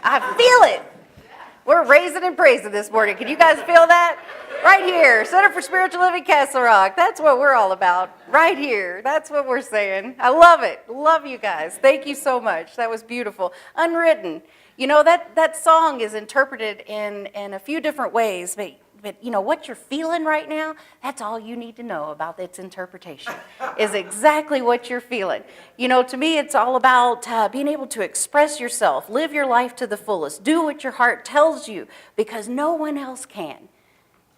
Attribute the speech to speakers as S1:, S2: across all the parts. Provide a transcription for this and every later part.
S1: I feel it. We're raising and praising this morning. Can you guys feel that? Right here, Center for Spiritual Living, Castle Rock. That's what we're all about. Right here. That's what we're saying. I love it. Love you guys. Thank you so much. That was beautiful. Unwritten. You know, that song is interpreted in a few different ways, but you know, what you're feeling right now, that's all you need to know about its interpretation, is exactly what you're feeling. You know, to me, it's all about being able to express yourself, live your life to the fullest, do what your heart tells you, because no one else can.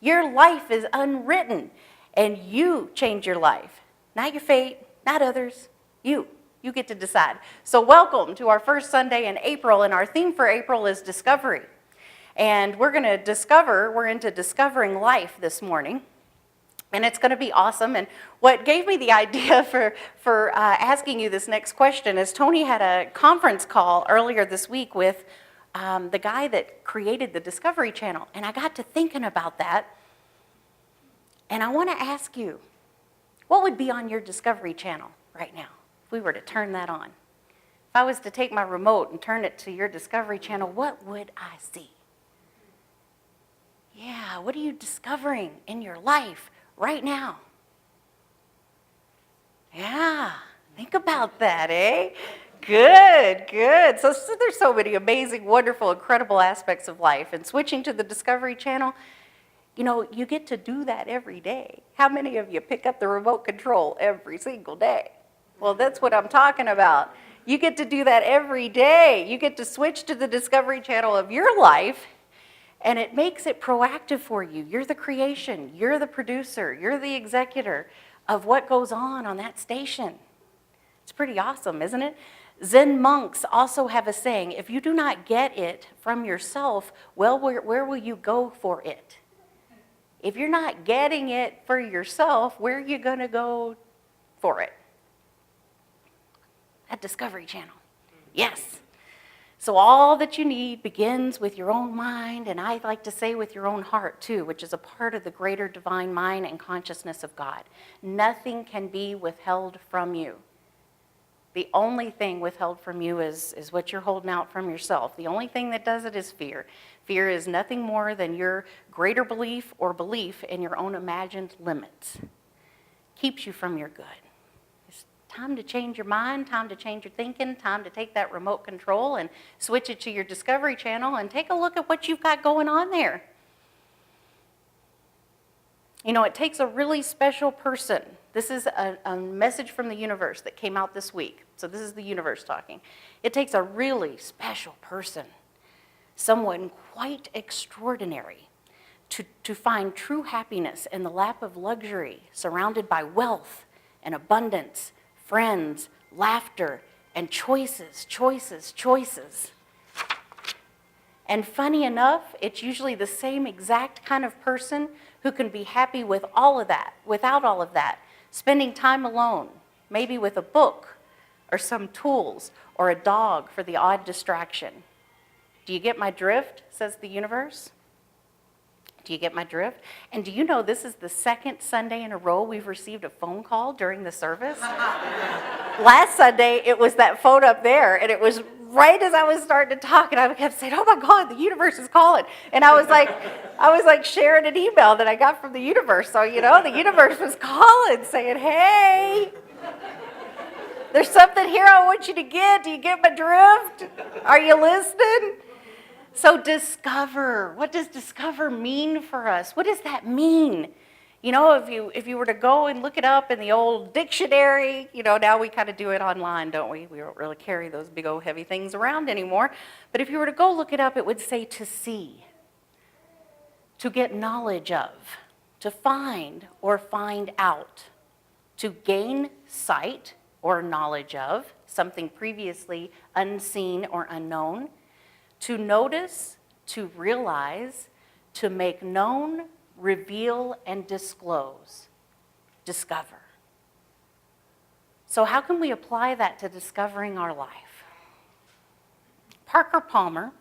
S1: Your life is unwritten, and you change your life. Not your fate, not others, you. You get to decide. So welcome to our first Sunday in April, and our theme for April is discovery. And we're into discovering life this morning, and it's going to be awesome. And what gave me the idea for asking you this next question is Tony had a conference call earlier this week with the guy that created the Discovery Channel, and I got to thinking about that, and I want to ask you, what would be on your Discovery Channel right now if we were to turn that on? If I was to take my remote and turn it to your Discovery Channel, what would I see? Yeah, what are you discovering in your life right now? Yeah, think about that, eh? Good. So there's so many amazing, wonderful, incredible aspects of life. And switching to the Discovery Channel, you know, you get to do that every day. How many of you pick up the remote control every single day? Well, that's what I'm talking about. You get to do that every day. You get to switch to the Discovery Channel of your life, and it makes it proactive for you. You're the creation. You're the producer. You're the executor of what goes on that station. It's pretty awesome, isn't it? Zen monks also have a saying, if you do not get it from yourself, well, where will you go for it? If you're not getting it for yourself, where are you going to go for it? At Discovery Channel. Yes. So all that you need begins with your own mind, and I like to say with your own heart too, which is a part of the greater divine mind and consciousness of God. Nothing can be withheld from you. The only thing withheld from you is what you're holding out from yourself. The only thing that does it is fear. Fear is nothing more than your greater belief or belief in your own imagined limits. Keeps you from your good. Time to change your mind, time to change your thinking, time to take that remote control and switch it to your Discovery Channel and take a look at what you've got going on there. You know, it takes a really special person. This is a message from the universe that came out this week. So this is the universe talking. It takes a really special person, someone quite extraordinary, to find true happiness in the lap of luxury, surrounded by wealth and abundance, friends, laughter, and choices. And funny enough, it's usually the same exact kind of person who can be happy with all of that, without all of that, spending time alone, maybe with a book or some tools or a dog for the odd distraction. Do you get my drift, says the universe? Do you get my drift? And do you know this is the second Sunday in a row we've received a phone call during the service? Last Sunday, it was that phone up there, and it was right as I was starting to talk, and I kept saying, oh my God, the universe is calling. And I was like sharing an email that I got from the universe. So, you know, the universe was calling, saying, hey, there's something here I want you to get. Do you get my drift? Are you listening? So discover. What does discover mean for us? What does that mean? You know, if you were to go and look it up in the old dictionary, you know, now we kind of do it online, don't we? We don't really carry those big old heavy things around anymore. But if you were to go look it up, it would say to see, to get knowledge of, to find or find out, to gain sight or knowledge of, something previously unseen or unknown, to notice, to realize, to make known, reveal, and disclose. Discover. So how can we apply that to discovering our life? Parker Palmer,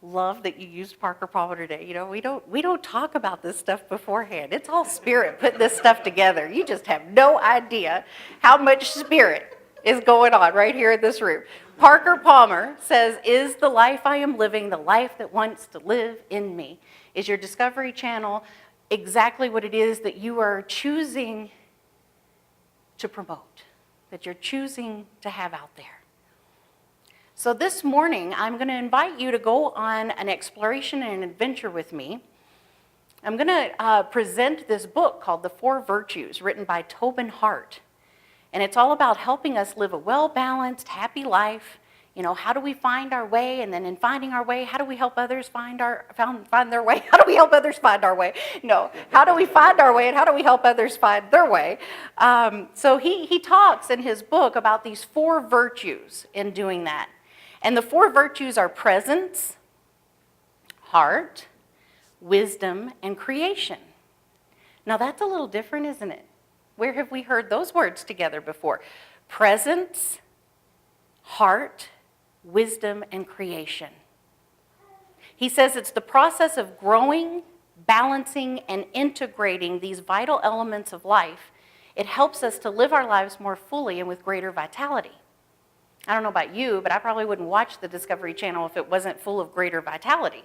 S1: love that you used Parker Palmer today. You know, we don't talk about this stuff beforehand. It's all spirit putting this stuff together. You just have no idea how much spirit is going on right here in this room. Parker Palmer says, "Is the life I am living the life that wants to live in me?" Is your Discovery Channel exactly what it is that you are choosing to promote, that you're choosing to have out there? So this morning, I'm going to invite you to go on an exploration and an adventure with me. I'm going to present this book called The Four Virtues, written by Tobin Hart. And it's all about helping us live a well-balanced, happy life. You know, how do we find our way? And then in finding our way, how do we help others find their way? How do we help others find our way? No, how do we find our way and how do we help others find their way? So he talks in his book about these four virtues in doing that. And the four virtues are presence, heart, wisdom, and creation. Now that's a little different, isn't it? Where have we heard those words together before? Presence, heart, wisdom, and creation. He says it's the process of growing, balancing, and integrating these vital elements of life. It helps us to live our lives more fully and with greater vitality. I don't know about you, but I probably wouldn't watch the Discovery Channel if it wasn't full of greater vitality.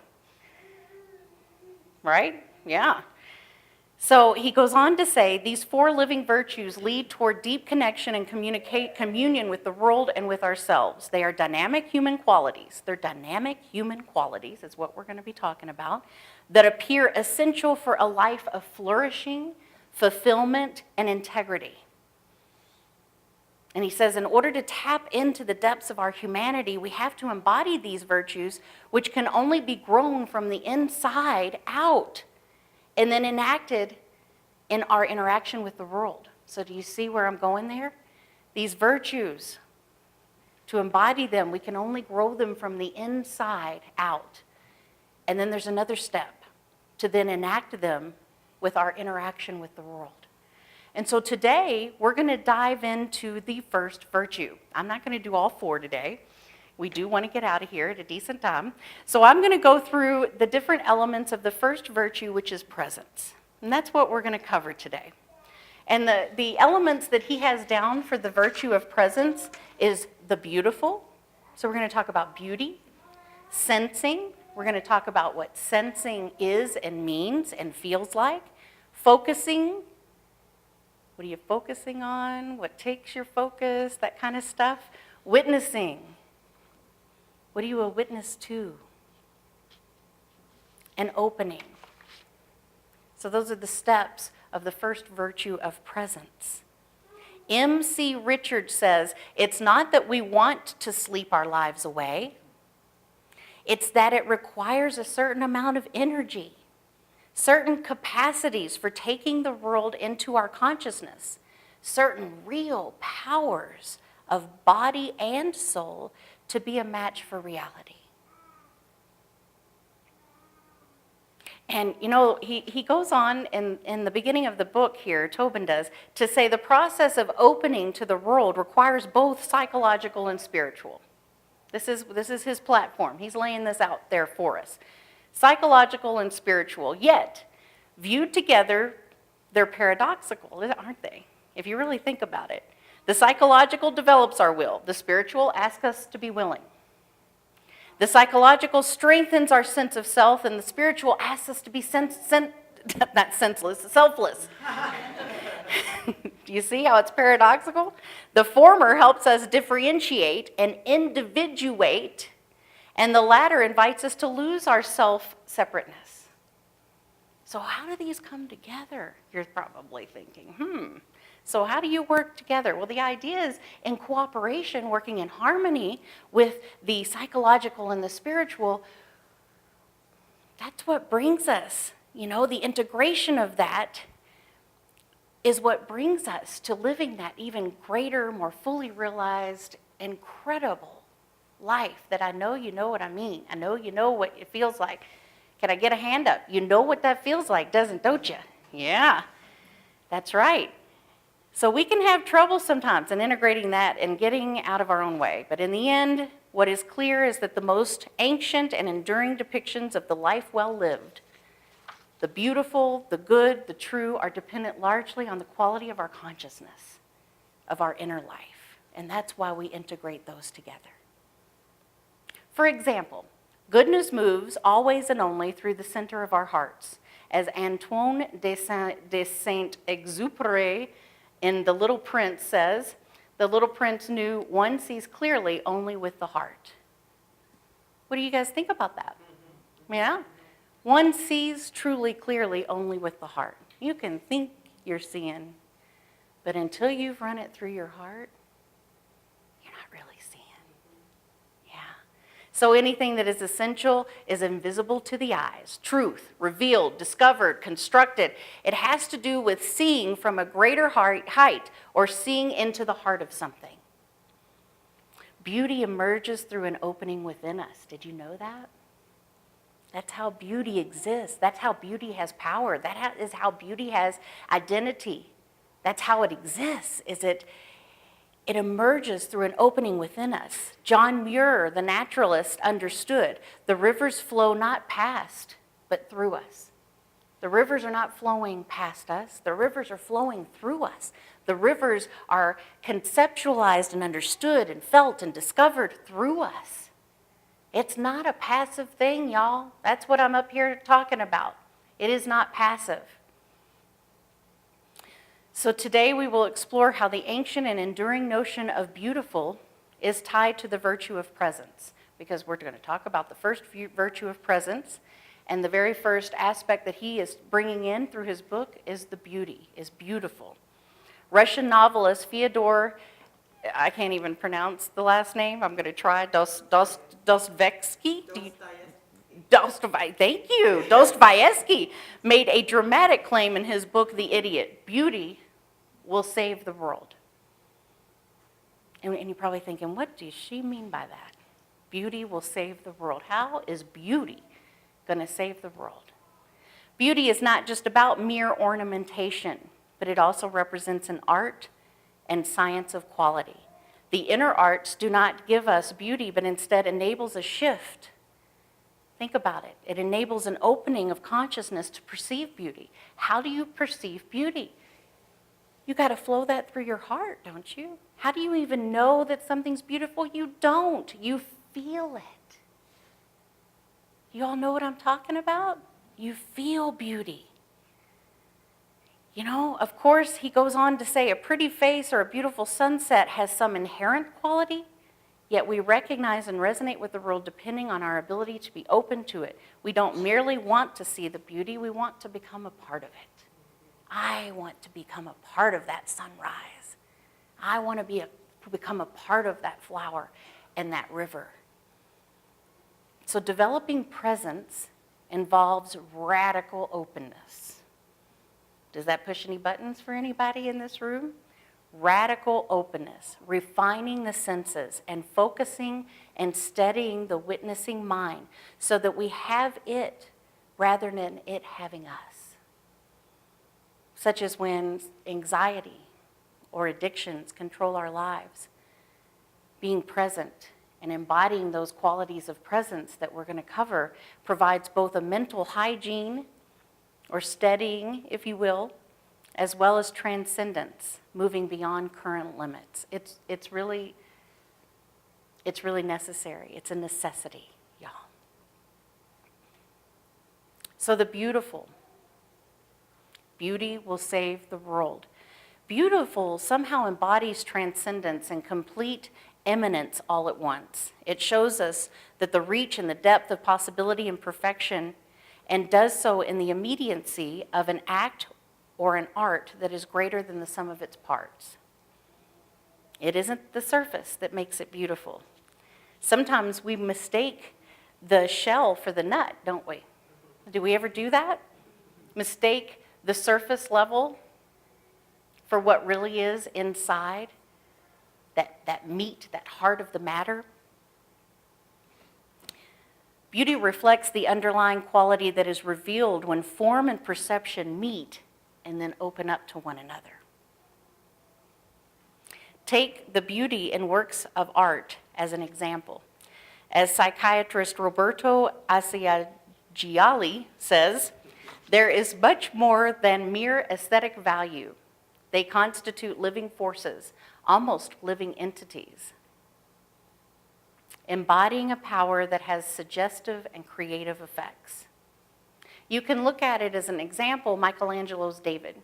S1: Right? Yeah. So he goes on to say, these four living virtues lead toward deep connection and communion with the world and with ourselves. They are dynamic human qualities. They're dynamic human qualities, is what we're going to be talking about, that appear essential for a life of flourishing, fulfillment, and integrity. And he says, in order to tap into the depths of our humanity, we have to embody these virtues, which can only be grown from the inside out and then enacted in our interaction with the world. So do you see where I'm going there? These virtues, to embody them, we can only grow them from the inside out. And then there's another step, to then enact them with our interaction with the world. And so today, we're going to dive into the first virtue. I'm not going to do all four today. We do want to get out of here at a decent time. So I'm going to go through the different elements of the first virtue, which is presence. And that's what we're going to cover today. And the elements that he has down for the virtue of presence is the beautiful. So we're going to talk about beauty, sensing. We're going to talk about what sensing is and means and feels like. Focusing. What are you focusing on? What takes your focus? That kind of stuff. Witnessing. What are you a witness to? And opening. So those are the steps of the first virtue of presence. M.C. Richards says, it's not that we want to sleep our lives away. It's that it requires a certain amount of energy, certain capacities for taking the world into our consciousness, certain real powers of body and soul to be a match for reality. And, you know, he goes on in the beginning of the book here, Tobin does, to say the process of opening to the world requires both psychological and spiritual. This is his platform. He's laying this out there for us. Psychological and spiritual, yet viewed together, they're paradoxical, aren't they? If you really think about it. The psychological develops our will. The spiritual asks us to be willing. The psychological strengthens our sense of self, and the spiritual asks us to be not senseless, selfless. Do you see how it's paradoxical? The former helps us differentiate and individuate, and the latter invites us to lose our self-separateness. So how do these come together? You're probably thinking, So how do you work together? Well, the idea is in cooperation, working in harmony with the psychological and the spiritual. That's what brings us, the integration of that is what brings us to living that even greater, more fully realized, incredible life that I know you know what I mean. I know you know what it feels like. Can I get a hand up? You know what that feels like, don't you? Yeah, that's right. So we can have trouble sometimes in integrating that and getting out of our own way. But in the end, what is clear is that the most ancient and enduring depictions of the life well lived, the beautiful, the good, the true, are dependent largely on the quality of our consciousness, of our inner life. And that's why we integrate those together. For example, goodness moves always and only through the center of our hearts. As Antoine de Saint-Exupéry in The Little Prince says, the little prince knew one sees clearly only with the heart. What do you guys think about that? Yeah? One sees truly clearly only with the heart. You can think you're seeing, but until you've run it through your heart, you're not really seeing. Yeah. So anything that is essential is invisible to the eyes. Truth, revealed, discovered, constructed. It has to do with seeing from a greater height or seeing into the heart of something. Beauty emerges through an opening within us. Did you know that? That's how beauty exists. That's how beauty has power. That is how beauty has identity. That's how it exists, it emerges through an opening within us. John Muir, the naturalist, understood the rivers flow not past, but through us. The rivers are not flowing past us. The rivers are flowing through us. The rivers are conceptualized and understood and felt and discovered through us. It's not a passive thing, y'all. That's what I'm up here talking about. It is not passive. So today we will explore how the ancient and enduring notion of beautiful is tied to the virtue of presence, because we're going to talk about the first virtue of presence, and the very first aspect that he is bringing in through his book is the beauty, is beautiful. Russian novelist Fyodor, I can't even pronounce the last name, I'm going to try, Dostoevsky? Thank you. Dostoevsky made a dramatic claim in his book, The Idiot. Beauty will save the world. And you're probably thinking, what does she mean by that? Beauty will save the world. How is beauty going to save the world? Beauty is not just about mere ornamentation, but it also represents an art and science of quality. The inner arts do not give us beauty, but instead enables a shift. Think about it. It enables an opening of consciousness to perceive beauty. How do you perceive beauty? You got to flow that through your heart, don't you? How do you even know that something's beautiful? You don't. You feel it. You all know what I'm talking about? You feel beauty. You know, of course, he goes on to say a pretty face or a beautiful sunset has some inherent quality, yet we recognize and resonate with the world depending on our ability to be open to it. We don't merely want to see the beauty, we want to become a part of it. I want to become a part of that sunrise. I want to become a part of that flower and that river. So developing presence involves radical openness. Does that push any buttons for anybody in this room? Radical openness, refining the senses and focusing and steadying the witnessing mind so that we have it rather than it having us. Such as when anxiety or addictions control our lives. Being present and embodying those qualities of presence that we're going to cover provides both a mental hygiene or steadying, if you will, as well as transcendence, moving beyond current limits. It's really necessary. It's a necessity, y'all. So the beautiful. Beauty will save the world. Beautiful somehow embodies transcendence and complete immanence all at once. It shows us that the reach and the depth of possibility and perfection, and does so in the immediacy of an act or an art that is greater than the sum of its parts. It isn't the surface that makes it beautiful. Sometimes we mistake the shell for the nut, don't we? Do we ever do that? Mistake the surface level for what really is inside, that meat, that heart of the matter. Beauty reflects the underlying quality that is revealed when form and perception meet and then open up to one another. Take the beauty in works of art as an example. As psychiatrist Roberto Asciagiali says, there is much more than mere aesthetic value. They constitute living forces, almost living entities, embodying a power that has suggestive and creative effects. You can look at it as an example, Michelangelo's David.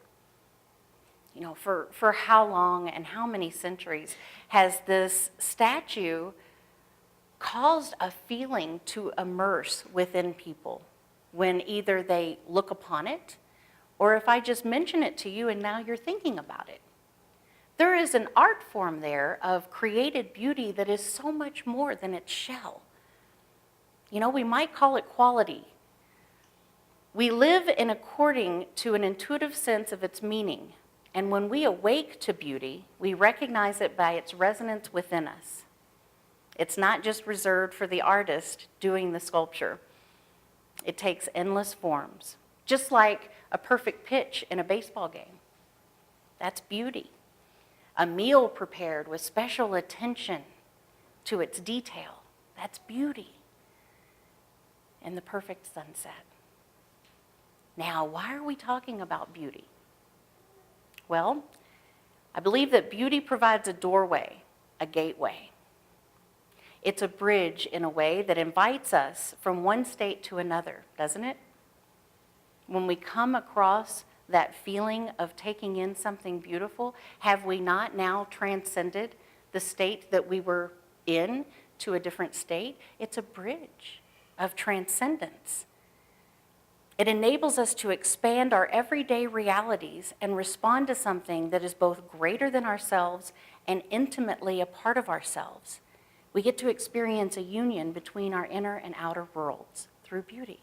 S1: You know, for how long and how many centuries has this statue caused a feeling to immerse within people when either they look upon it, or if I just mention it to you and now you're thinking about it. There is an art form there of created beauty that is so much more than its shell. You know, we might call it quality. We live in according to an intuitive sense of its meaning. And when we awake to beauty, we recognize it by its resonance within us. It's not just reserved for the artist doing the sculpture. It takes endless forms, just like a perfect pitch in a baseball game. That's beauty. A meal prepared with special attention to its detail. That's beauty. And the perfect sunset. Now, why are we talking about beauty? Well, I believe that beauty provides a doorway, a gateway. It's a bridge in a way that invites us from one state to another, doesn't it? When we come across that feeling of taking in something beautiful, have we not now transcended the state that we were in to a different state? It's a bridge of transcendence. It enables us to expand our everyday realities and respond to something that is both greater than ourselves and intimately a part of ourselves. We get to experience a union between our inner and outer worlds through beauty.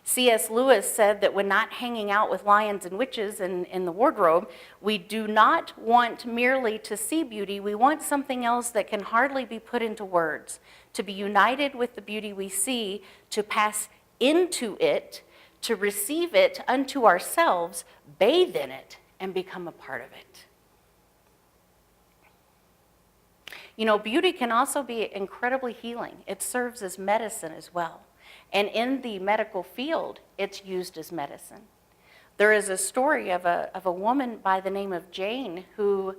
S1: C.S. Lewis said that when not hanging out with lions and witches in the wardrobe, we do not want merely to see beauty. We want something else that can hardly be put into words, to be united with the beauty we see, to pass into it, to receive it unto ourselves, bathe in it, and become a part of it. You know, beauty can also be incredibly healing. It serves as medicine as well. And in the medical field, it's used as medicine. There is a story of a woman by the name of Jane who,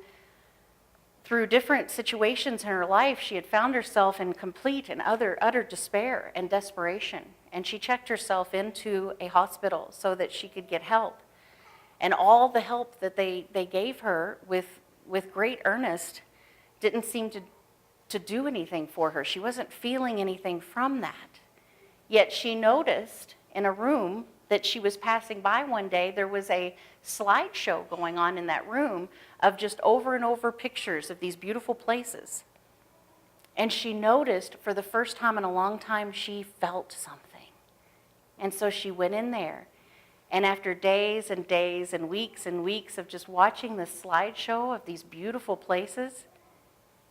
S1: through different situations in her life, she had found herself in complete and utter despair and desperation. And she checked herself into a hospital so that she could get help. And all the help that they gave her with great earnest didn't seem to do anything for her. She wasn't feeling anything from that. Yet she noticed in a room that she was passing by one day, there was a slideshow going on in that room of just over and over pictures of these beautiful places. And she noticed for the first time in a long time, she felt something. And so she went in there. And after days and days and weeks of just watching this slideshow of these beautiful places,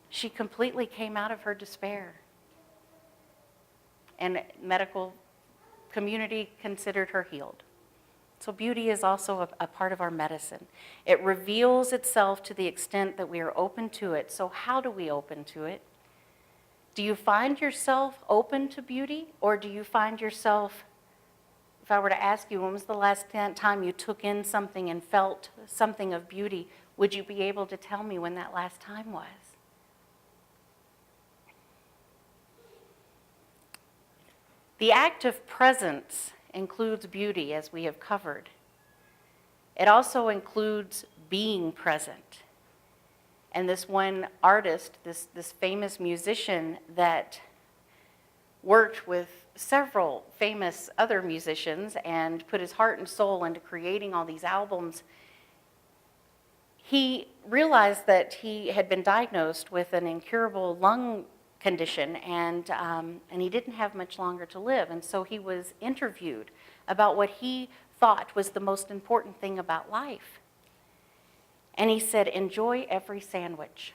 S1: she completely came out of her despair. And medical community considered her healed. So beauty is also a part of our medicine. It reveals itself to the extent that we are open to it. So how do we open to it? Do you find yourself open to beauty? Or do you find yourself, if I were to ask you, when was the last time you took in something and felt something of beauty, would you be able to tell me when that last time was? The act of presence includes beauty, as we have covered. It also includes being present. And this one artist, this famous musician that worked with several famous other musicians and put his heart and soul into creating all these albums, he realized that he had been diagnosed with an incurable lung condition, and he didn't have much longer to live. And so he was interviewed about what he thought was the most important thing about life. And he said, enjoy every sandwich.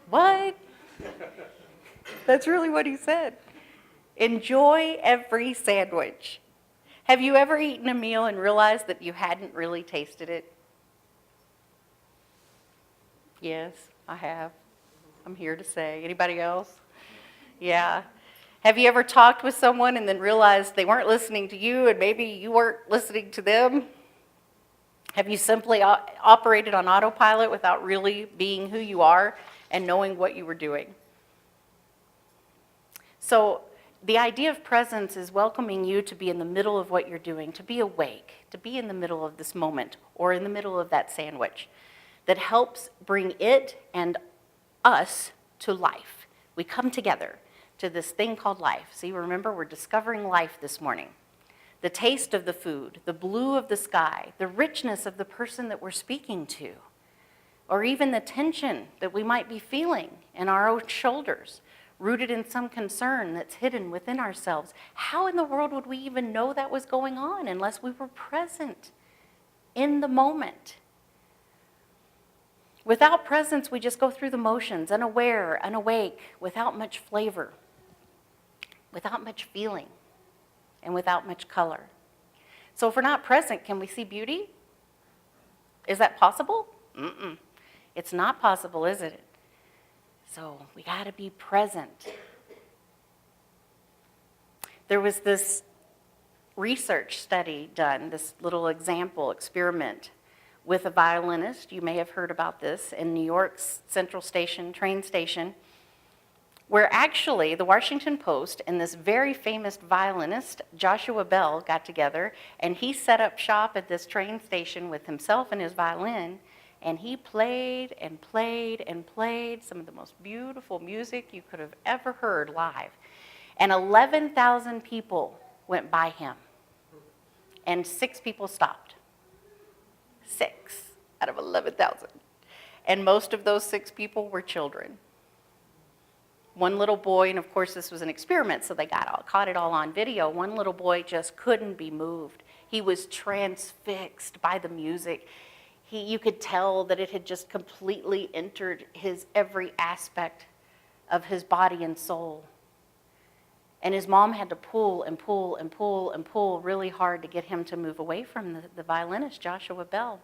S1: What? That's really what he said. Enjoy every sandwich. Have you ever eaten a meal and realized that you hadn't really tasted it? Yes, I have. I'm here to say. Anybody else? Yeah. Have you ever talked with someone and then realized they weren't listening to you and maybe you weren't listening to them? Have you simply operated on autopilot without really being who you are and knowing what you were doing? So the idea of presence is welcoming you to be in the middle of what you're doing, to be awake, to be in the middle of this moment or in the middle of that sandwich that helps bring it and us to life. We come together to this thing called life. See, remember, we're discovering life this morning. The taste of the food, the blue of the sky, the richness of the person that we're speaking to, or even the tension that we might be feeling in our own shoulders, rooted in some concern that's hidden within ourselves. How in the world would we even know that was going on unless we were present in the moment? Without presence, we just go through the motions, unaware, unawake, without much flavor, without much feeling, and without much color. So if we're not present, can we see beauty? Is that possible? Mm-mm. It's not possible, is it? So we got to be present. There was this research study done, this little experiment with a violinist. You may have heard about this in New York's Central Station, train station, where actually the Washington Post and this very famous violinist, Joshua Bell, got together, and he set up shop at this train station with himself and his violin, and he played and played and played some of the most beautiful music you could have ever heard live. And 11,000 people went by him, and 6 people stopped. 6 out of 11,000. And most of those 6 people were children. One little boy, and of course this was an experiment, so they caught it all on video. One little boy just couldn't be moved. He was transfixed by the music. You could tell that it had just completely entered his every aspect of his body and soul. And his mom had to pull and pull and pull and pull really hard to get him to move away from the violinist, Joshua Bell.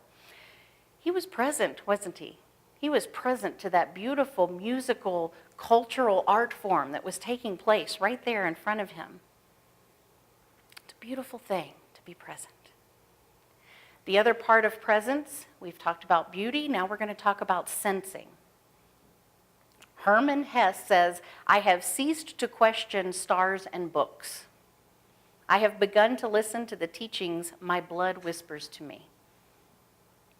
S1: He was present, wasn't he? He was present to that beautiful musical, cultural art form that was taking place right there in front of him. It's a beautiful thing to be present. The other part of presence, we've talked about beauty, now we're going to talk about sensing. Hermann Hesse says, "I have ceased to question stars and books. I have begun to listen to the teachings my blood whispers to me."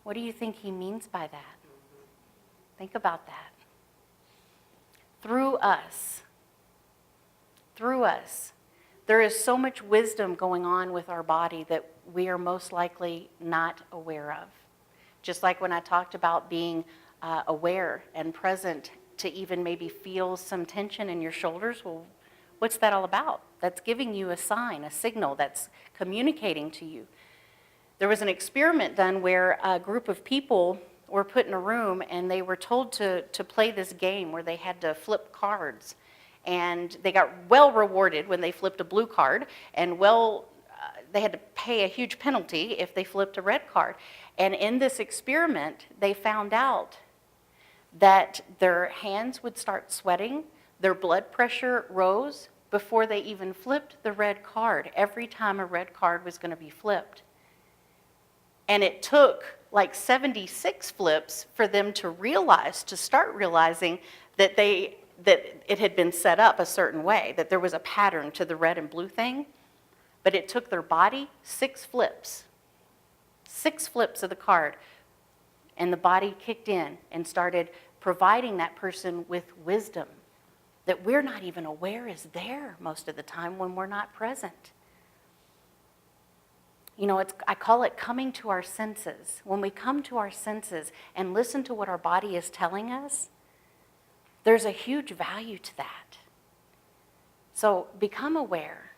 S1: What do you think he means by that? Think about that. Through us, there is so much wisdom going on with our body that we are most likely not aware of. Just like when I talked about being aware and present to even maybe feel some tension in your shoulders, well, what's that all about? That's giving you a sign, a signal that's communicating to you. There was an experiment done where a group of people were put in a room and they were told to play this game where they had to flip cards. And they got well rewarded when they flipped a blue card, and they had to pay a huge penalty if they flipped a red card. And in this experiment, they found out that their hands would start sweating, their blood pressure rose before they even flipped the red card, every time a red card was going to be flipped. And it took like 76 flips for them to start realizing that it had been set up a certain way, that there was a pattern to the red and blue thing. But it took their body 6 flips of the card, and the body kicked in and started providing that person with wisdom that we're not even aware is there most of the time when we're not present. You know, I call it coming to our senses. When we come to our senses and listen to what our body is telling us, there's a huge value to that. So become aware.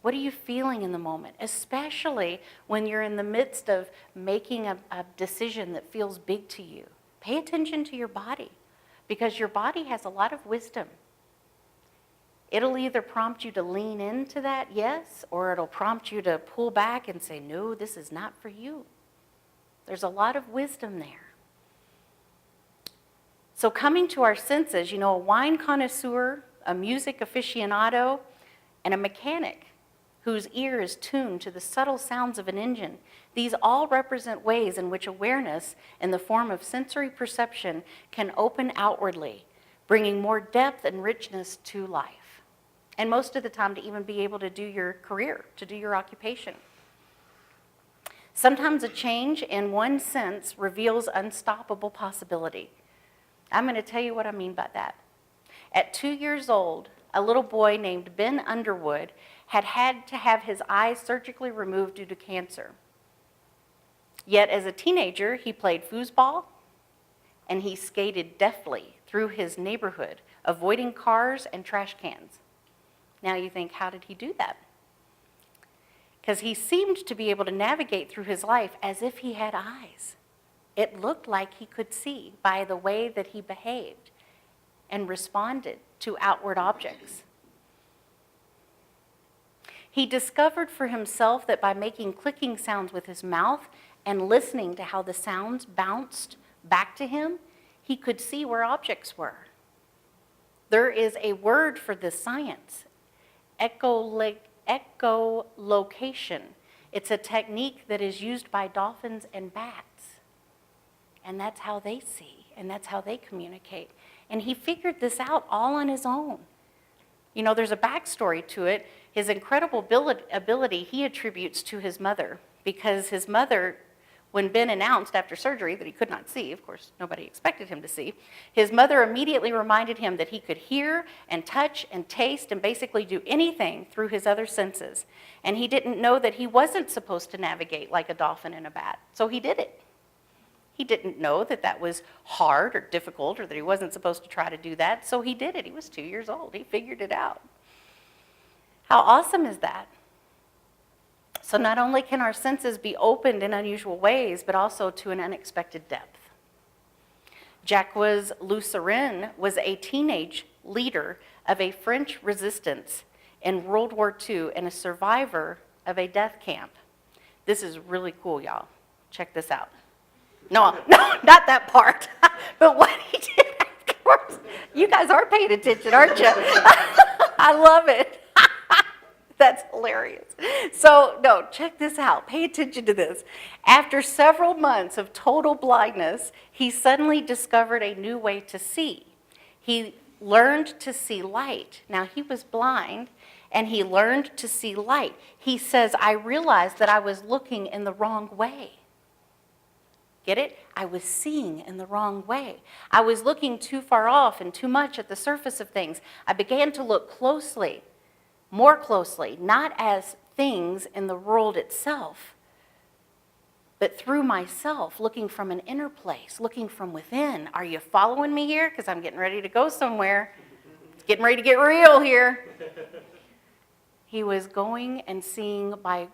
S1: What are you feeling in the moment? Especially when you're in the midst of making a decision that feels big to you. Pay attention to your body, because your body has a lot of wisdom. It'll either prompt you to lean into that yes, or it'll prompt you to pull back and say, no, this is not for you. There's a lot of wisdom there. So coming to our senses, a wine connoisseur, a music aficionado, and a mechanic whose ear is tuned to the subtle sounds of an engine. These all represent ways in which awareness, in the form of sensory perception, can open outwardly, bringing more depth and richness to life. And most of the time, to even be able to do your career, to do your occupation. Sometimes a change in one sense reveals unstoppable possibility. I'm going to tell you what I mean by that. At 2 years old, a little boy named Ben Underwood had to have his eyes surgically removed due to cancer. Yet as a teenager, he played foosball and he skated deftly through his neighborhood, avoiding cars and trash cans. Now you think, how did he do that? Because he seemed to be able to navigate through his life as if he had eyes. It looked like he could see by the way that he behaved and responded to outward objects. He discovered for himself that by making clicking sounds with his mouth and listening to how the sounds bounced back to him, he could see where objects were. There is a word for this science, echolocation. It's a technique that is used by dolphins and bats. And that's how they see, and that's how they communicate. And he figured this out all on his own. You know, there's a backstory to it. His incredible ability he attributes to his mother, because his mother, when Ben announced after surgery that he could not see, of course nobody expected him to see, his mother immediately reminded him that he could hear and touch and taste and basically do anything through his other senses. And he didn't know that he wasn't supposed to navigate like a dolphin and a bat, so he did it. He didn't know that that was hard or difficult or that he wasn't supposed to try to do that, so he did it. He was 2 years old. He figured it out. How awesome is that? So not only can our senses be opened in unusual ways, but also to an unexpected depth. Jacques Lucien was a teenage leader of a French resistance in World War II and a survivor of a death camp. This is really cool, y'all. Check this out. No, not that part. But what he did afterwards. You guys are paying attention, aren't you? I love it. That's hilarious. So, no, check this out. Pay attention to this. After several months of total blindness, he suddenly discovered a new way to see. He learned to see light. Now, he was blind, and he learned to see light. He says, I realized that I was looking in the wrong way. Get it? I was seeing in the wrong way. I was looking too far off and too much at the surface of things. I began to look closely, more closely, not as things in the world itself, but through myself, looking from an inner place, looking from within. Are you following me here? Because I'm getting ready to go somewhere. It's getting ready to get real here. He was going and seeing by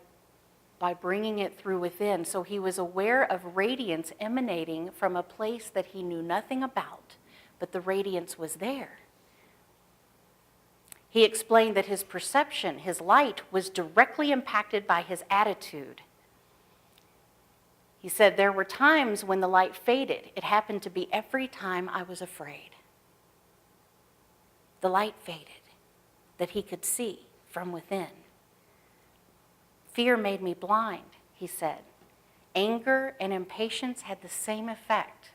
S1: bringing it through within. So he was aware of radiance emanating from a place that he knew nothing about, but the radiance was there. He explained that his perception, his light, was directly impacted by his attitude. He said, there were times when the light faded. It happened to be every time I was afraid. The light faded, that he could see from within. Fear made me blind, he said. Anger and impatience had the same effect,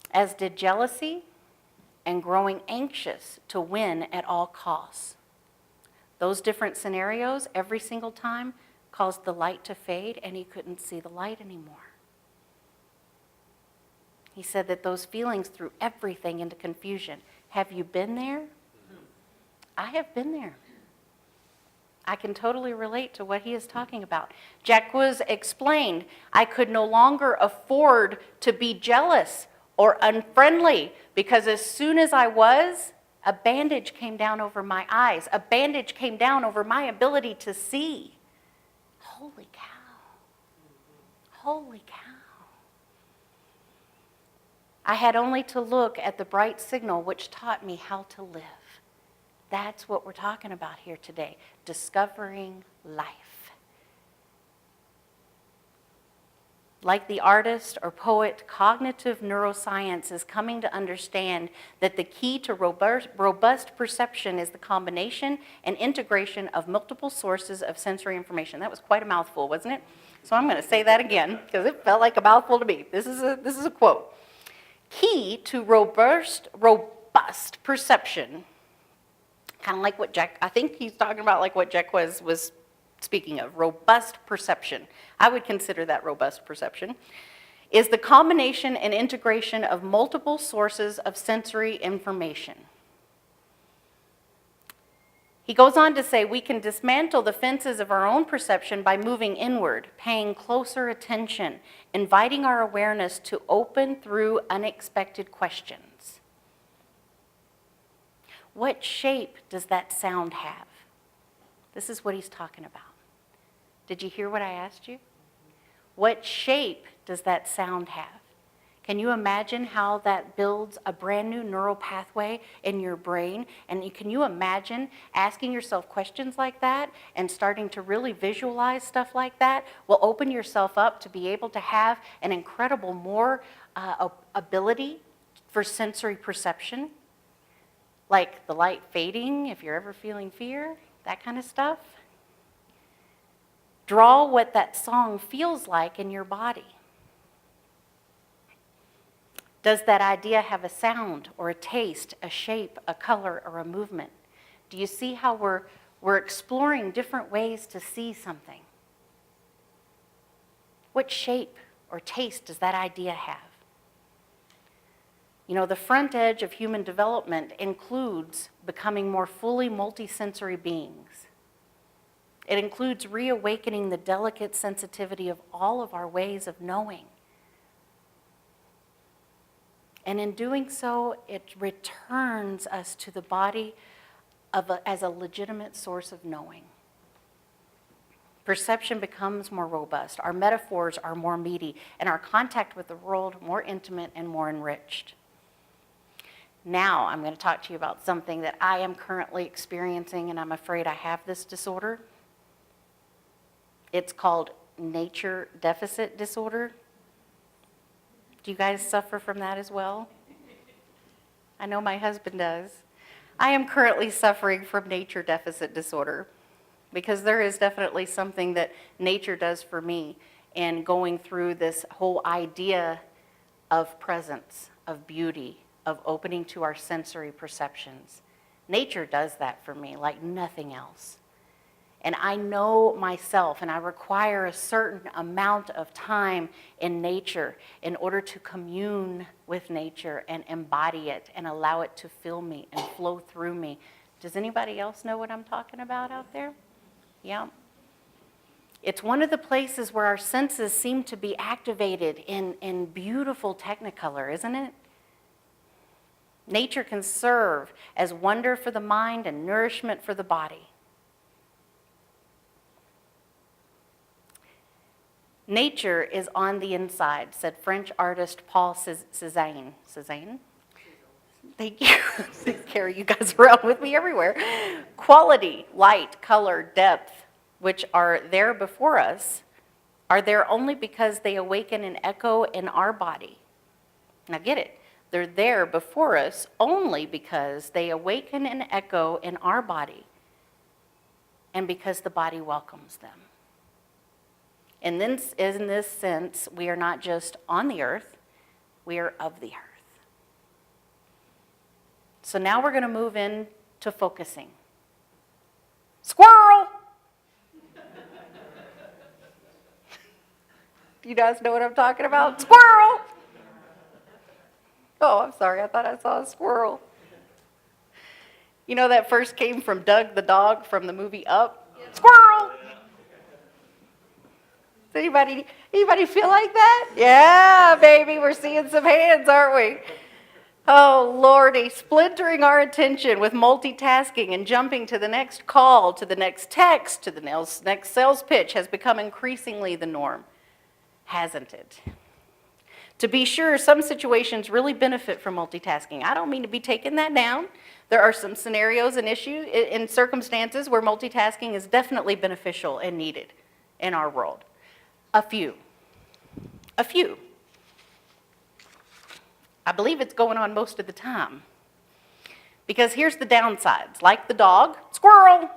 S1: as did jealousy and growing anxious to win at all costs. Those different scenarios, every single time, caused the light to fade, and he couldn't see the light anymore. He said that those feelings threw everything into confusion. Have you been there? I have been there. I can totally relate to what he is talking about. Jacques explained, I could no longer afford to be jealous or unfriendly, because as soon as I was, a bandage came down over my eyes. A bandage came down over my ability to see. Holy cow. Holy cow. I had only to look at the bright signal which taught me how to live. That's what we're talking about here today, discovering life. Like the artist or poet, cognitive neuroscience is coming to understand that the key to robust perception is the combination and integration of multiple sources of sensory information. That was quite a mouthful, wasn't it? So I'm going to say that again because it felt like a mouthful to me. This is a quote. Key to robust perception, kind of like what Jack, I think he's talking about like what Jack was speaking of, robust perception. I would consider that robust perception, is the combination and integration of multiple sources of sensory information. He goes on to say, we can dismantle the fences of our own perception by moving inward, paying closer attention, inviting our awareness to open through unexpected questions. What shape does that sound have? This is what he's talking about. Did you hear what I asked you? What shape does that sound have? Can you imagine how that builds a brand new neural pathway in your brain? And can you imagine asking yourself questions like that and starting to really visualize stuff like that will open yourself up to be able to have an incredible more ability for sensory perception? Like the light fading, if you're ever feeling fear, that kind of stuff. Draw what that song feels like in your body. Does that idea have a sound or a taste, a shape, a color, or a movement? Do you see how we're exploring different ways to see something? What shape or taste does that idea have? You know, the front edge of human development includes becoming more fully multisensory beings. It includes reawakening the delicate sensitivity of all of our ways of knowing. And in doing so, it returns us to the body as a legitimate source of knowing. Perception becomes more robust, our metaphors are more meaty, and our contact with the world more intimate and more enriched. Now I'm going to talk to you about something that I am currently experiencing, and I'm afraid I have this disorder. It's called nature deficit disorder. Do you guys suffer from that as well? I know my husband does. I am currently suffering from nature deficit disorder because there is definitely something that nature does for me in going through this whole idea of presence, of beauty, of opening to our sensory perceptions. Nature does that for me like nothing else. And I know myself, and I require a certain amount of time in nature in order to commune with nature and embody it and allow it to fill me and flow through me. Does anybody else know what I'm talking about out there? Yeah. It's one of the places where our senses seem to be activated in beautiful technicolor, isn't it? Nature can serve as wonder for the mind and nourishment for the body. Nature is on the inside, said French artist Paul Cézanne. Cézanne? Thank you. Carrie, you guys around with me everywhere. Quality, light, color, depth, which are there before us, are there only because they awaken an echo in our body. Now get it. They're there before us only because they awaken an echo in our body and because the body welcomes them. And then, in this sense, we are not just on the earth, we are of the earth. So now we're going to move into focusing. Squirrel! You guys know what I'm talking about? Squirrel! Oh, I'm sorry, I thought I saw a squirrel. You know that first came from Doug the dog from the movie Up? Yep. Squirrel! Does anybody feel like that? Yeah, baby, we're seeing some hands, aren't we? Oh, Lordy, splintering our attention with multitasking and jumping to the next call, to the next text, to the next sales pitch has become increasingly the norm, hasn't it? To be sure, some situations really benefit from multitasking. I don't mean to be taking that down. There are some scenarios and issues and circumstances where multitasking is definitely beneficial and needed in our world. A few. a few. I believe it's going on most of the time. Because here's the downsides. Like the dog, squirrel,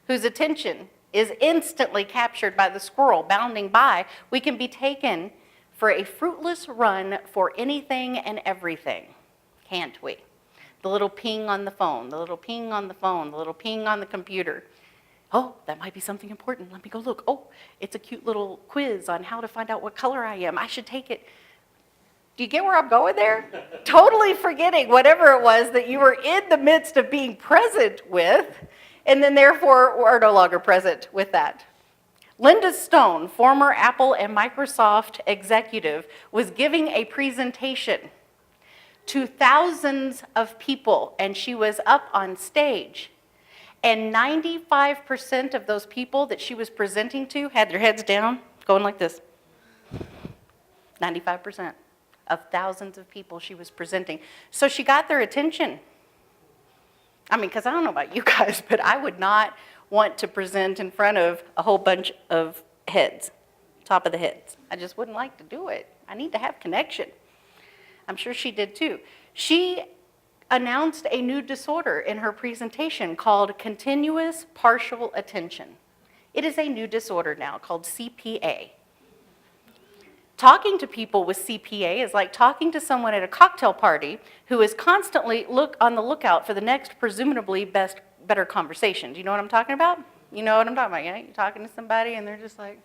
S1: whose attention is instantly captured by the squirrel bounding by, we can be taken for a fruitless run for anything and everything, can't we? The little ping on the phone, the little ping on the phone, the little ping on the computer. Oh, that might be something important. Let me go look. Oh, it's a cute little quiz on how to find out what color I am. I should take it. Do you get where I'm going there? Totally forgetting whatever it was that you were in the midst of being present with, and then therefore are no longer present with that. Linda Stone, former Apple and Microsoft executive, was giving a presentation to thousands of people, and she was up on stage. And 95% of those people that she was presenting to had their heads down, going like this. 95% of thousands of people she was presenting. So she got their attention. I mean, because I don't know about you guys, but I would not want to present in front of a whole bunch of heads, top of the heads. I just wouldn't like to do it. I need to have connection. I'm sure she did too. She announced a new disorder in her presentation called continuous partial attention. It is a new disorder now called CPA. Talking to people with CPA is like talking to someone at a cocktail party who is constantly on the lookout for the next presumably better conversation. Do you know what I'm talking about? You know what I'm talking about, yeah? You're talking to somebody and they're just like,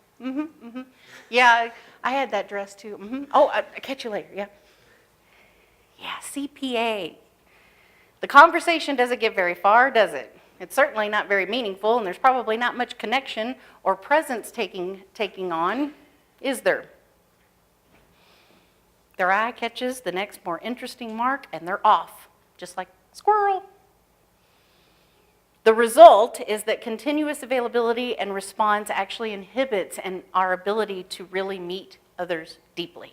S1: yeah, I had that dress too, Oh, I'll catch you later, yeah. Yeah, CPA. The conversation doesn't get very far, does it? It's certainly not very meaningful, and there's probably not much connection or presence taking on, is there? Their eye catches the next more interesting mark, and they're off, just like squirrel. The result is that continuous availability and response actually inhibits our ability to really meet others deeply,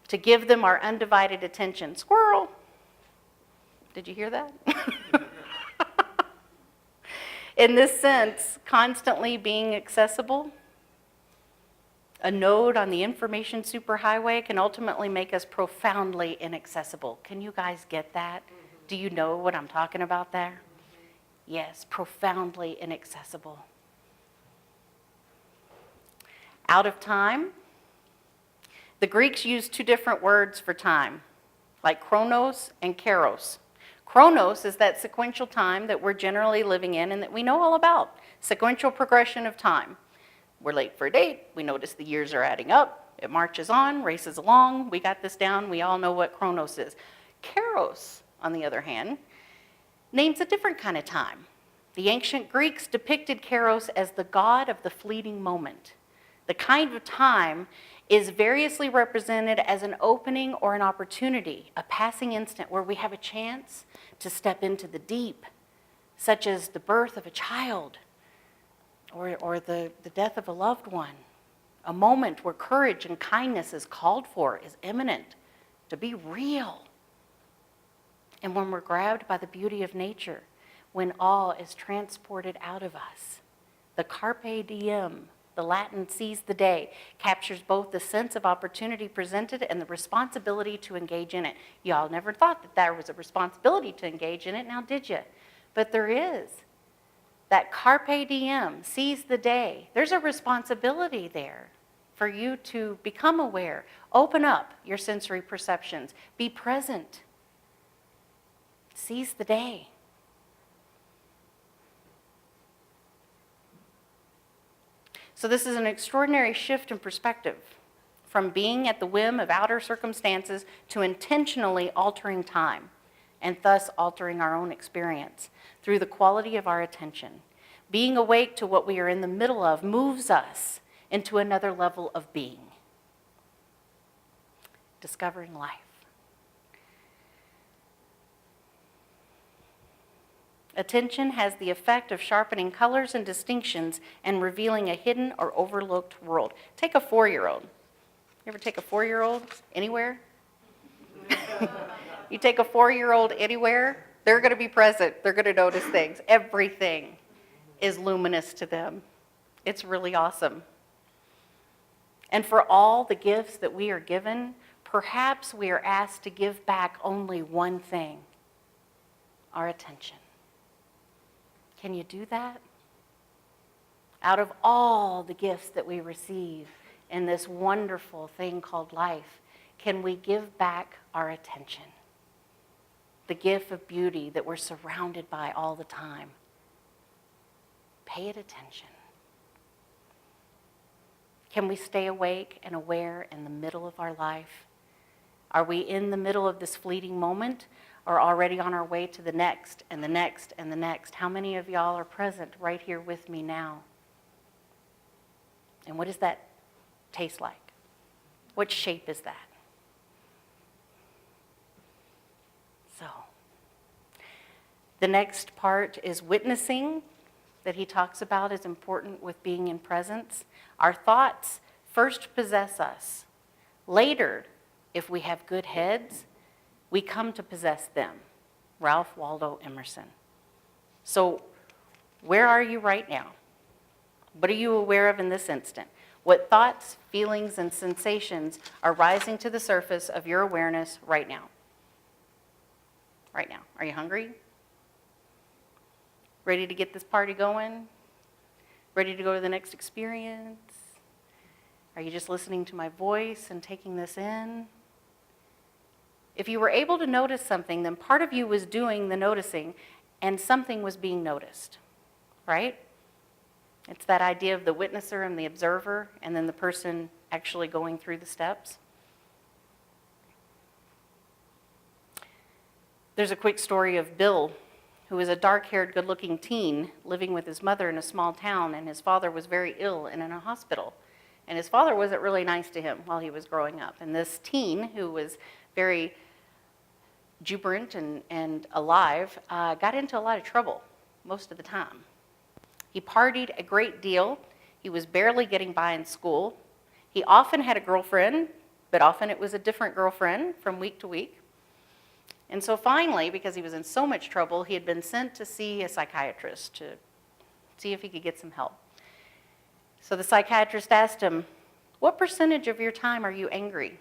S1: to give them our undivided attention. Squirrel. Did you hear that? In this sense, constantly being accessible, a node on the information superhighway can ultimately make us profoundly inaccessible. Can you guys get that? Do you know what I'm talking about there? Yes, profoundly inaccessible. Out of time. The Greeks used two different words for time, like chronos and kairos. Chronos is that sequential time that we're generally living in and that we know all about, sequential progression of time. We're late for a date, we notice the years are adding up, it marches on, races along, we got this down, we all know what chronos is. Kairos, on the other hand, names a different kind of time. The ancient Greeks depicted Kairos as the god of the fleeting moment. The kind of time is variously represented as an opening or an opportunity, a passing instant where we have a chance to step into the deep, such as the birth of a child or the death of a loved one. A moment where courage and kindness is called for, is imminent, to be real. And when we're grabbed by the beauty of nature, when awe is transported out of us, the carpe diem, the Latin seize the day, captures both the sense of opportunity presented and the responsibility to engage in it. Y'all never thought that there was a responsibility to engage in it, now did you? But there is. That carpe diem, seize the day, there's a responsibility there for you to become aware, open up your sensory perceptions, be present, seize the day. So this is an extraordinary shift in perspective from being at the whim of outer circumstances to intentionally altering time and thus altering our own experience through the quality of our attention. Being awake to what we are in the middle of moves us into another level of being. Discovering life. Attention has the effect of sharpening colors and distinctions and revealing a hidden or overlooked world. Take a 4-year-old. You ever take a 4-year-old anywhere? You take a 4-year-old anywhere, they're going to be present. They're going to notice things. Everything is luminous to them. It's really awesome. And for all the gifts that we are given, perhaps we are asked to give back only one thing: our attention. Can you do that? Out of all the gifts that we receive in this wonderful thing called life, can we give back our attention? The gift of beauty that we're surrounded by all the time. Pay it attention. Can we stay awake and aware in the middle of our life? Are we in the middle of this fleeting moment, or already on our way to the next and the next and the next? How many of y'all are present right here with me now? And what does that taste like? What shape is that? So, the next part is witnessing, that he talks about is important with being in presence. Our thoughts first possess us. Later, if we have good heads, we come to possess them. Ralph Waldo Emerson. So, where are you right now? What are you aware of in this instant? What thoughts, feelings, and sensations are rising to the surface of your awareness right now? Right now. Are you hungry? Ready to get this party going? Ready to go to the next experience? Are you just listening to my voice and taking this in? If you were able to notice something, then part of you was doing the noticing and something was being noticed, right? It's that idea of the witnesser and the observer, and then the person actually going through the steps. There's a quick story of Bill, who was a dark-haired, good-looking teen living with his mother in a small town, and his father was very ill and in a hospital. And his father wasn't really nice to him while he was growing up. And this teen, who was very jubilant and alive, got into a lot of trouble most of the time. He partied a great deal. He was barely getting by in school. He often had a girlfriend, but often it was a different girlfriend from week to week. And so finally, because he was in so much trouble, he had been sent to see a psychiatrist to see if he could get some help. So the psychiatrist asked him, "What percentage of your time are you angry?"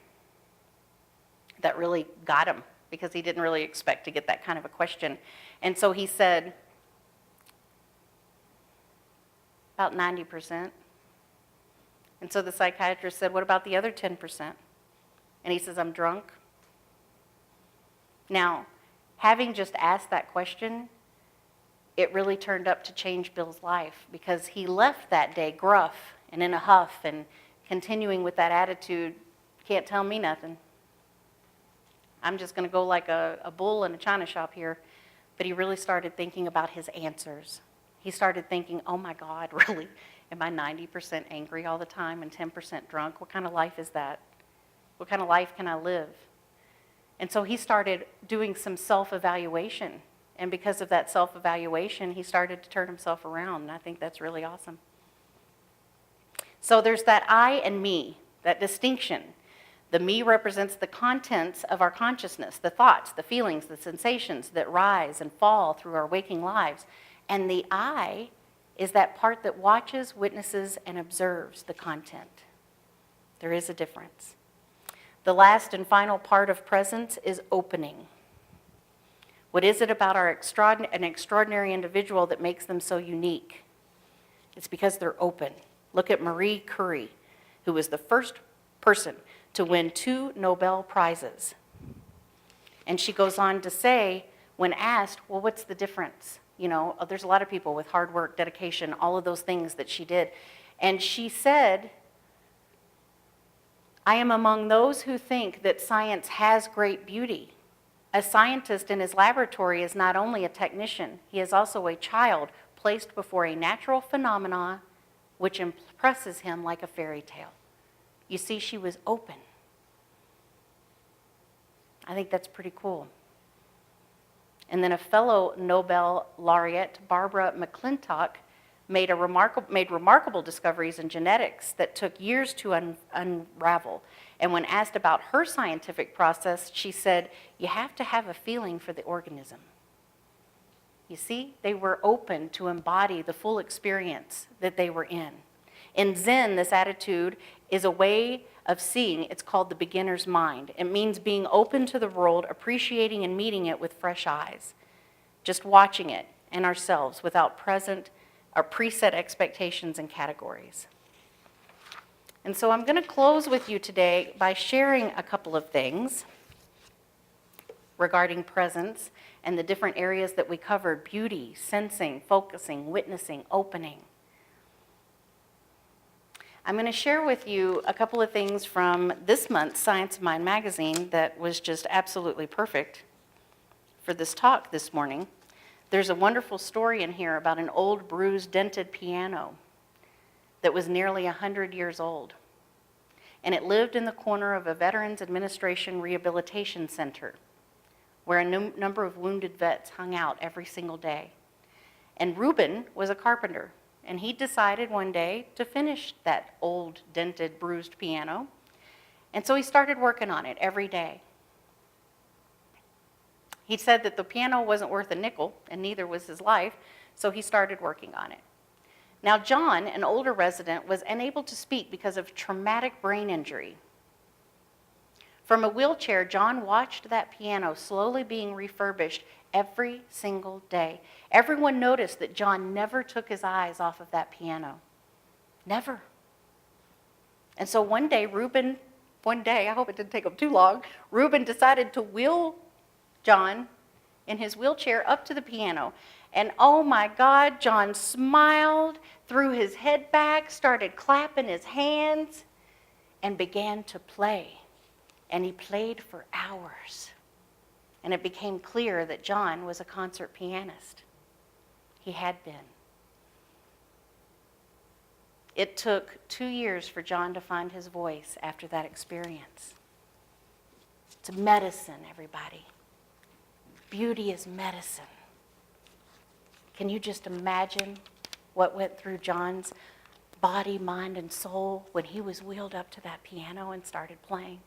S1: That really got him, because he didn't really expect to get that kind of a question. And so he said, "About 90%. And so the psychiatrist said, "What about the other 10%? And he says, "I'm drunk." Now, having just asked that question, it really turned up to change Bill's life, because he left that day gruff and in a huff and continuing with that attitude, "Can't tell me nothing. I'm just going to go like a bull in a china shop here." But he really started thinking about his answers. He started thinking, "Oh my God, really? Am I 90% angry all the time and 10% drunk? What kind of life is that? What kind of life can I live?" And so he started doing some self-evaluation. And because of that self-evaluation, he started to turn himself around. And I think that's really awesome. So there's that I and me, that distinction. The me represents the contents of our consciousness, the thoughts, the feelings, the sensations that rise and fall through our waking lives. And the I is that part that watches, witnesses, and observes the content. There is a difference. The last and final part of presence is opening. What is it about an extraordinary individual that makes them so unique? It's because they're open. Look at Marie Curie, who was the first person to win 2 Nobel Prizes. And she goes on to say, when asked, well, what's the difference? You know, there's a lot of people with hard work, dedication, all of those things that she did. And she said, "I am among those who think that science has great beauty. A scientist in his laboratory is not only a technician, he is also a child placed before a natural phenomena which impresses him like a fairy tale." You see, she was open. I think that's pretty cool. And then a fellow Nobel laureate, Barbara McClintock, made remarkable discoveries in genetics that took years to unravel. And when asked about her scientific process, she said, "You have to have a feeling for the organism." You see, they were open to embody the full experience that they were in. In Zen, this attitude is a way of seeing. It's called the beginner's mind. It means being open to the world, appreciating and meeting it with fresh eyes, just watching it and ourselves without present or preset expectations and categories. And so I'm going to close with you today by sharing a couple of things regarding presence and the different areas that we covered: beauty, sensing, focusing, witnessing, opening. I'm going to share with you a couple of things from this month's Science of Mind magazine that was just absolutely perfect for this talk this morning. There's a wonderful story in here about an old, bruised, dented piano that was nearly 100 years old. And it lived in the corner of a Veterans Administration Rehabilitation Center where a number of wounded vets hung out every single day. And Reuben was a carpenter, and he decided one day to finish that old, dented, bruised piano. And so he started working on it every day. He said that the piano wasn't worth a nickel, and neither was his life, so he started working on it. Now, John, an older resident, was unable to speak because of traumatic brain injury. From a wheelchair, John watched that piano slowly being refurbished every single day. Everyone noticed that John never took his eyes off of that piano. Never. And so one day, I hope it didn't take him too long, Reuben decided to wheel John in his wheelchair up to the piano. And oh my God, John smiled, threw his head back, started clapping his hands, and began to play. And he played for hours. And it became clear that John was a concert pianist. He had been. It took 2 years for John to find his voice after that experience. It's medicine, everybody. Beauty is medicine. Can you just imagine what went through John's body, mind, and soul when he was wheeled up to that piano and started playing?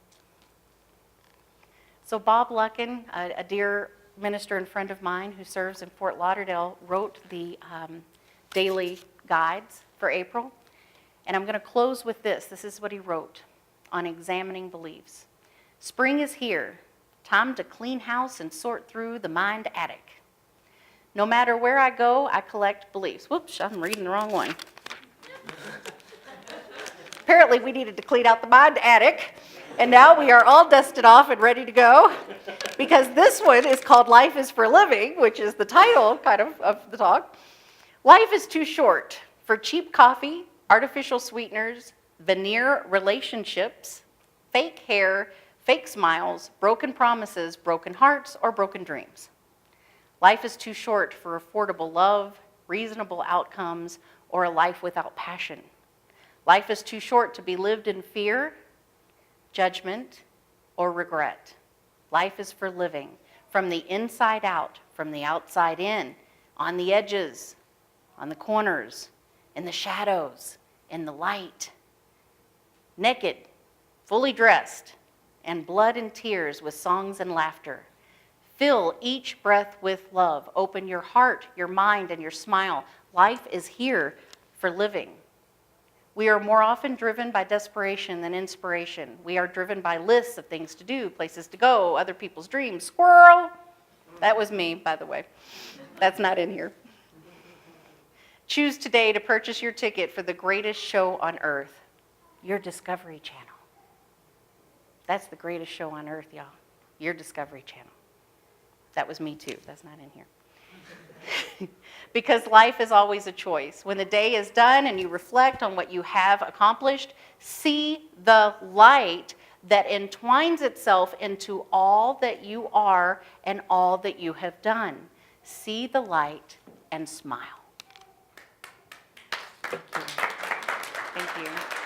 S1: So Bob Luckin, a dear minister and friend of mine who serves in Fort Lauderdale, wrote the daily guides for April. And I'm going to close with this. This is what he wrote on examining beliefs. Spring is here. Time to clean house and sort through the mind attic. No matter where I go, I collect beliefs. Whoops, I'm reading the wrong one. Apparently we needed to clean out the mind attic. And now we are all dusted off and ready to go, because this one is called Life is for Living, which is the title kind of the talk. Life is too short for cheap coffee, artificial sweeteners, veneer relationships, fake hair, fake smiles, broken promises, broken hearts, or broken dreams. Life is too short for affordable love, reasonable outcomes, or a life without passion. Life is too short to be lived in fear, judgment, or regret. Life is for living, from the inside out, from the outside in, on the edges, on the corners, in the shadows, in the light. Naked, fully dressed, and blood and tears with songs and laughter. Fill each breath with love. Open your heart, your mind, and your smile. Life is here for living. We are more often driven by desperation than inspiration. We are driven by lists of things to do, places to go, other people's dreams. Squirrel! That was me, by the way. That's not in here. Choose today to purchase your ticket for the greatest show on earth, your Discovery Channel. That's the greatest show on earth, y'all. Your Discovery Channel. That was me too. That's not in here. Because life is always a choice. When the day is done and you reflect on what you have accomplished, see the light that entwines itself into all that you are and all that you have done. See the light and smile. Thank you. Thank you.